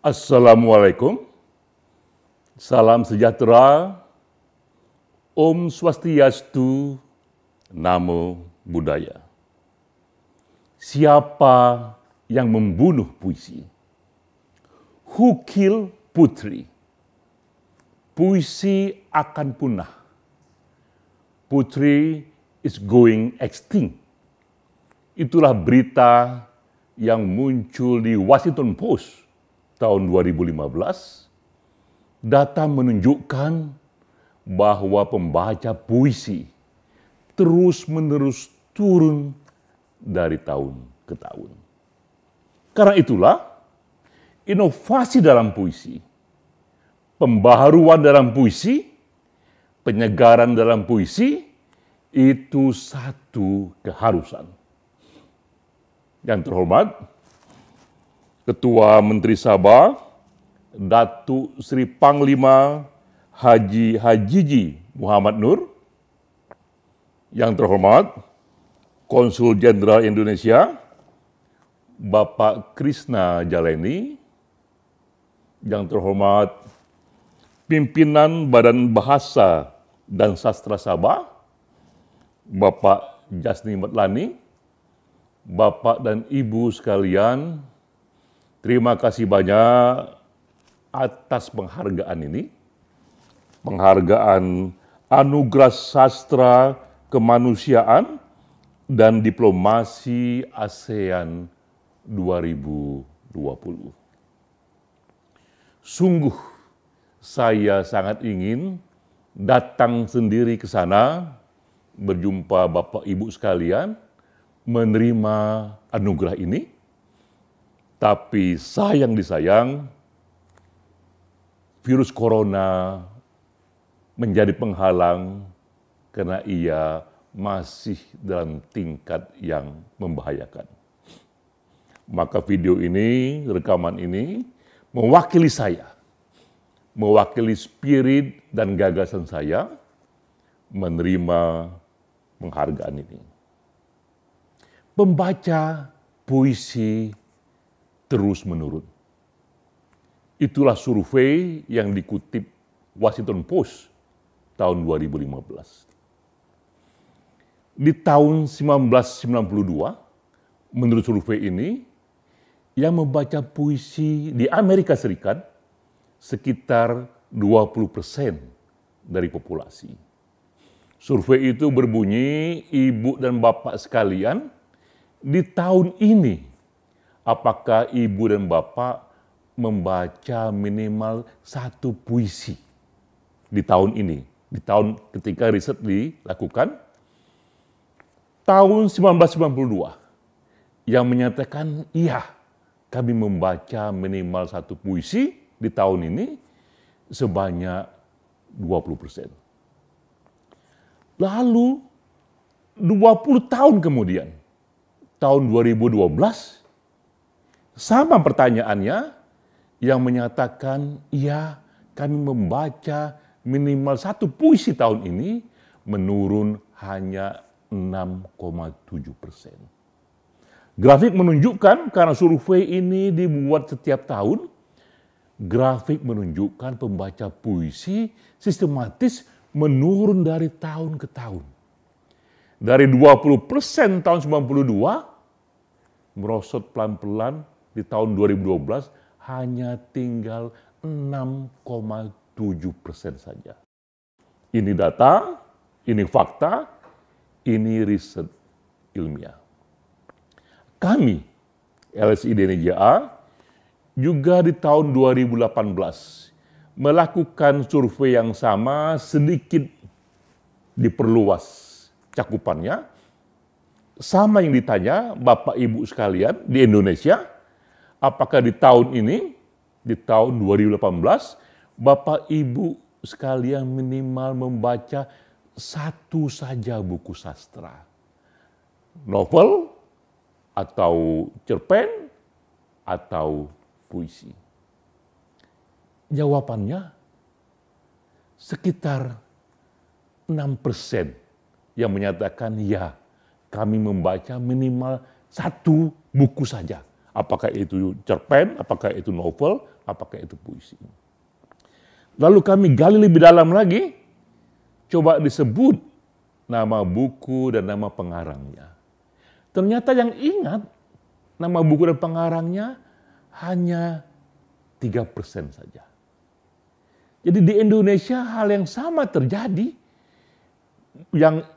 Assalamualaikum, salam sejahtera, Om Swastiastu, Namo Buddhaya. Siapa yang membunuh puisi? Who kill putri? Puisi akan punah. Putri is going extinct. Itulah berita yang muncul di Washington Post tahun 2015. Data menunjukkan bahwa pembaca puisi terus-menerus turun dari tahun ke tahun. Karena itulah, inovasi dalam puisi, pembaharuan dalam puisi, penyegaran dalam puisi, itu satu keharusan. Yang terhormat, Ketua Menteri Sabah, Datuk Seri Panglima Haji Hajiji Muhammad Nur, yang terhormat, Konsul Jenderal Indonesia, Bapak Krishna Jaleni, yang terhormat, Pimpinan Badan Bahasa dan Sastra Sabah, Bapak Jasni Matlani, Bapak dan Ibu sekalian, terima kasih banyak atas penghargaan ini, penghargaan Anugerah Sastra Kemanusiaan dan Diplomasi ASEAN 2020. Sungguh saya sangat ingin datang sendiri ke sana, berjumpa Bapak Ibu sekalian, menerima anugerah ini. Tapi sayang disayang, virus corona menjadi penghalang karena ia masih dalam tingkat yang membahayakan. Maka video ini, rekaman ini, mewakili saya, mewakili spirit dan gagasan saya menerima penghargaan ini. Pembaca puisi terus menurun. Itulah survei yang dikutip Washington Post tahun 2015. Di tahun 1992, menurut survei ini, yang membaca puisi di Amerika Serikat sekitar 20% dari populasi. Survei itu berbunyi, ibu dan bapak sekalian, di tahun ini, apakah ibu dan bapak membaca minimal satu puisi di tahun ini? Di tahun ketika riset dilakukan, tahun 1992, yang menyatakan iya, kami membaca minimal satu puisi di tahun ini sebanyak 20%. Lalu 20 tahun kemudian, tahun 2012, sama pertanyaannya, yang menyatakan, iya, kami membaca minimal satu puisi tahun ini, menurun hanya 6,7%. Grafik menunjukkan, karena survei ini dibuat setiap tahun, grafik menunjukkan pembaca puisi sistematis menurun dari tahun ke tahun. Dari 20% tahun 92, merosot pelan-pelan di tahun 2012 hanya tinggal 6,7% saja. Ini data, ini fakta, ini riset ilmiah. Kami, LSI DNJA, juga di tahun 2018 melakukan survei yang sama, sedikit diperluas cakupannya. Sama yang ditanya Bapak Ibu sekalian di Indonesia, apakah di tahun ini, di tahun 2018, Bapak Ibu sekalian minimal membaca satu saja buku sastra. Novel, atau cerpen, atau puisi. Jawabannya sekitar 6% yang menyatakan ya, kami membaca minimal satu buku saja Apakah itu cerpen, apakah itu novel, apakah itu puisi. Lalu kami gali lebih dalam lagi, coba disebut nama buku dan nama pengarangnya. Ternyata yang ingat nama buku dan pengarangnya hanya 3% saja. Jadi di Indonesia hal yang sama terjadi. Yang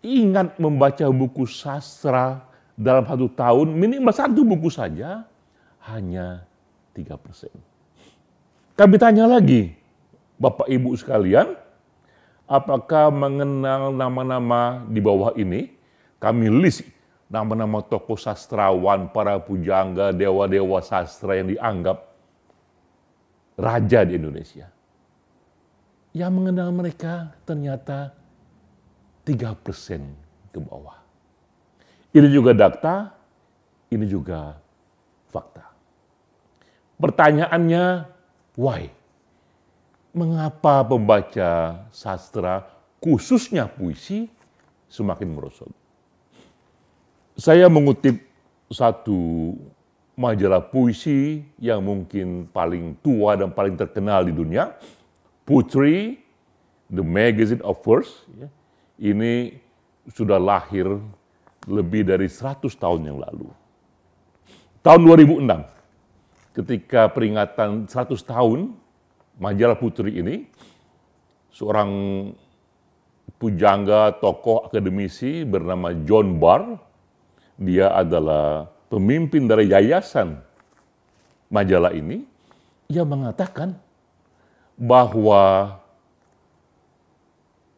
ingat membaca buku sastra dalam 1 tahun, minimal 1 buku saja, hanya 3%. Kami tanya lagi, Bapak Ibu sekalian, apakah mengenal nama-nama di bawah ini? Kami list nama-nama tokoh sastrawan, para pujangga, dewa-dewa sastra yang dianggap raja di Indonesia. Yang mengenal mereka ternyata 3% ke bawah. Ini juga data, ini juga fakta. Pertanyaannya, why? Mengapa pembaca sastra, khususnya puisi, semakin merosot? Saya mengutip satu majalah puisi yang mungkin paling tua dan paling terkenal di dunia, Putri, The Magazine of Verse. Ini sudah lahir lebih dari 100 tahun yang lalu. Tahun 2006, ketika peringatan 100 tahun majalah Putri ini, seorang pujangga, tokoh akademisi bernama John Barr, dia adalah pemimpin dari yayasan majalah ini, ia mengatakan bahwa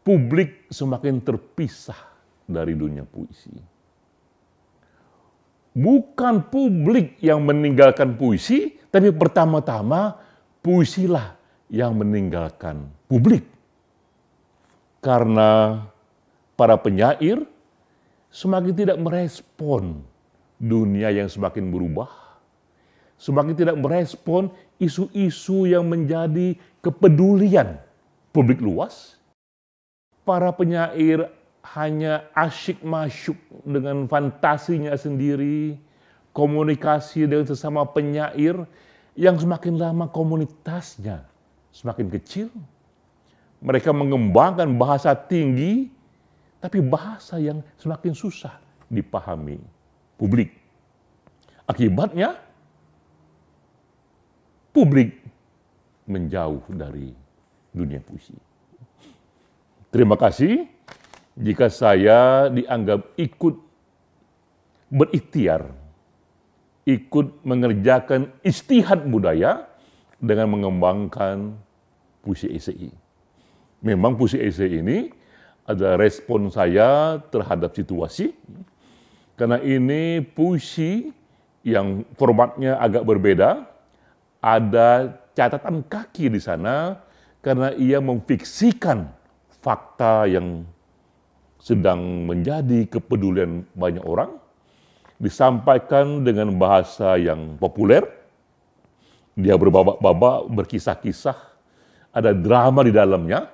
publik semakin terpisah dari dunia puisi. Bukan publik yang meninggalkan puisi, tapi pertama-tama puisilah yang meninggalkan publik. Karena para penyair semakin tidak merespon dunia yang semakin berubah, semakin tidak merespon isu-isu yang menjadi kepedulian publik luas. Para penyair hanya asyik masuk dengan fantasinya sendiri, komunikasi dengan sesama penyair yang semakin lama komunitasnya semakin kecil. Mereka mengembangkan bahasa tinggi, tapi bahasa yang semakin susah dipahami publik. Akibatnya, publik menjauh dari dunia puisi. Terima kasih jika saya dianggap ikut berikhtiar, ikut mengerjakan istihad budaya dengan mengembangkan puisi esei. Memang puisi esei ini adalah respon saya terhadap situasi, karena ini puisi yang formatnya agak berbeda, ada catatan kaki di sana karena ia memfiksikan fakta yang sedang menjadi kepedulian banyak orang, disampaikan dengan bahasa yang populer, dia berbabak-babak, berkisah-kisah, ada drama di dalamnya,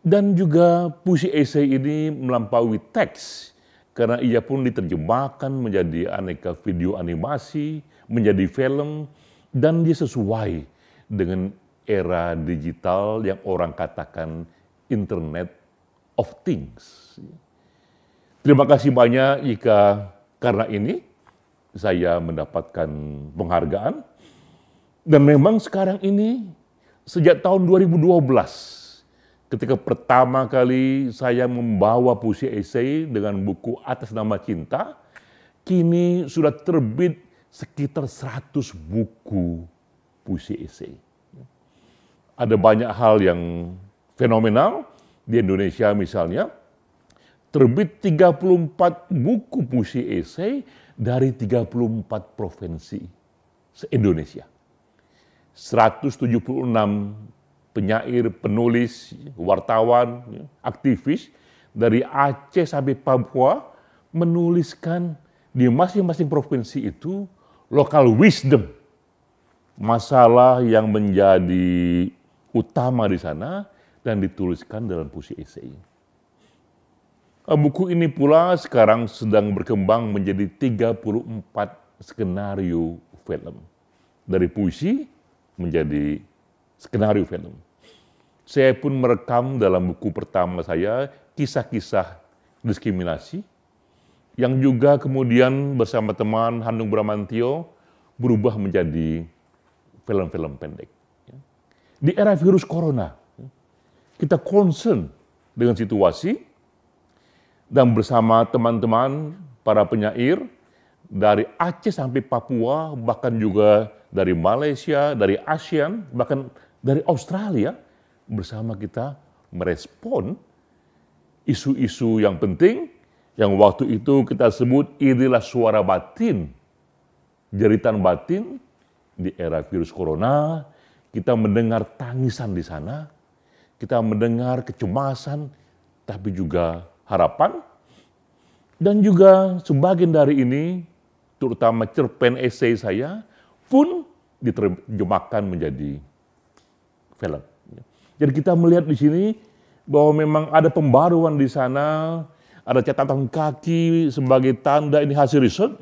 dan juga puisi esei ini melampaui teks, karena ia pun diterjemahkan menjadi aneka video animasi, menjadi film, dan dia sesuai dengan era digital yang orang katakan Internet of Things. Terima kasih banyak jika karena ini saya mendapatkan penghargaan. Dan memang sekarang ini sejak tahun 2012 ketika pertama kali saya membawa puisi esei dengan buku Atas Nama Cinta, kini sudah terbit sekitar 100 buku puisi esei. Ada banyak hal yang fenomenal di Indonesia misalnya, terbit 34 buku puisi esei dari 34 provinsi se-Indonesia. 176 penyair, penulis, wartawan, aktivis dari Aceh sampai Papua menuliskan di masing-masing provinsi itu local wisdom, masalah yang menjadi utama di sana dan dituliskan dalam puisi esei. Buku ini pula sekarang sedang berkembang menjadi 34 skenario film. Dari puisi menjadi skenario film. Saya pun merekam dalam buku pertama saya kisah-kisah diskriminasi yang juga kemudian bersama teman Hanung Bramantyo berubah menjadi film-film pendek. Di era virus corona, kita concern dengan situasi dan bersama teman-teman para penyair dari Aceh sampai Papua, bahkan juga dari Malaysia, dari ASEAN, bahkan dari Australia, bersama kita merespon isu-isu yang penting yang waktu itu kita sebut inilah suara batin, jeritan batin di era virus corona. Kita mendengar tangisan di sana, kita mendengar kecemasan, tapi juga harapan. Dan juga sebagian dari ini, terutama cerpen esai saya, pun diterjemahkan menjadi film. Jadi kita melihat di sini bahwa memang ada pembaruan di sana, ada catatan kaki sebagai tanda ini hasil riset,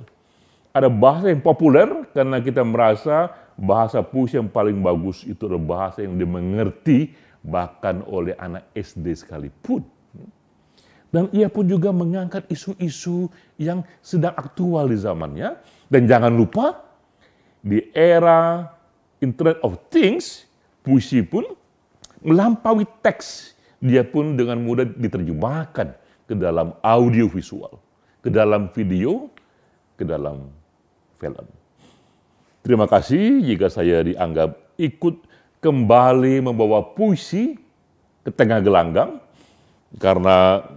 ada bahasa yang populer karena kita merasa bahasa puisi yang paling bagus itu adalah bahasa yang dimengerti bahkan oleh anak SD sekalipun. Dan ia pun juga mengangkat isu-isu yang sedang aktual di zamannya. Dan jangan lupa, di era Internet of Things, puisi pun melampaui teks. Dia pun dengan mudah diterjemahkan ke dalam audio visual, ke dalam video, ke dalam film. Terima kasih jika saya dianggap ikut kembali membawa puisi ke tengah gelanggang, karena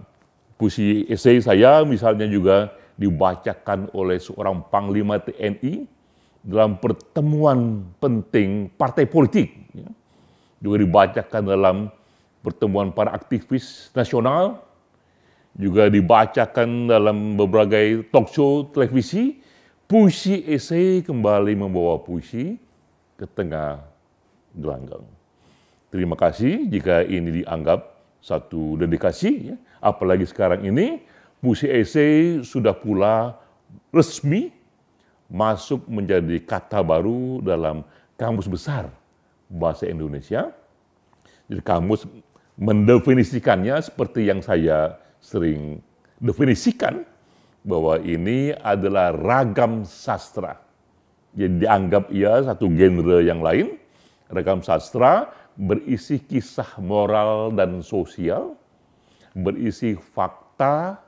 puisi esai saya misalnya juga dibacakan oleh seorang Panglima TNI dalam pertemuan penting partai politik. Juga dibacakan dalam pertemuan para aktivis nasional, juga dibacakan dalam berbagai talk show televisi. Puisi esai kembali membawa puisi ke tengah gelanggang. Terima kasih jika ini dianggap satu dedikasi, ya. Apalagi sekarang ini puisi esai sudah pula resmi masuk menjadi kata baru dalam Kamus Besar Bahasa Indonesia. Jadi kamus mendefinisikannya seperti yang saya sering definisikan, bahwa ini adalah ragam sastra. Jadi dianggap ia satu genre yang lain. Ragam sastra berisi kisah moral dan sosial, berisi fakta,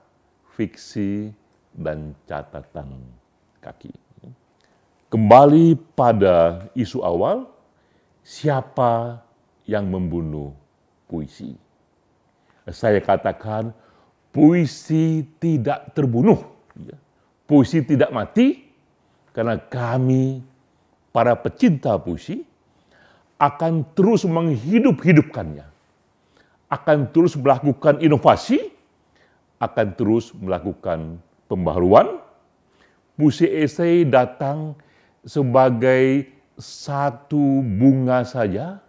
fiksi, dan catatan kaki. Kembali pada isu awal, siapa yang membunuh puisi? Saya katakan, puisi tidak terbunuh, puisi tidak mati, karena kami, para pecinta puisi, akan terus menghidup-hidupkannya, akan terus melakukan inovasi, akan terus melakukan pembaharuan. Puisi esai datang sebagai satu bunga saja,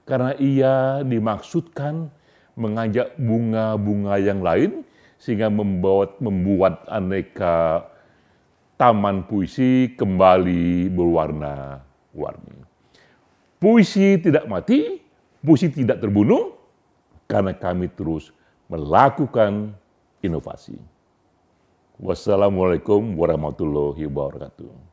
karena ia dimaksudkan mengajak bunga-bunga yang lain, sehingga membuat aneka taman puisi kembali berwarna-warni. Puisi tidak mati, puisi tidak terbunuh, karena kami terus melakukan inovasi. Wassalamualaikum warahmatullahi wabarakatuh.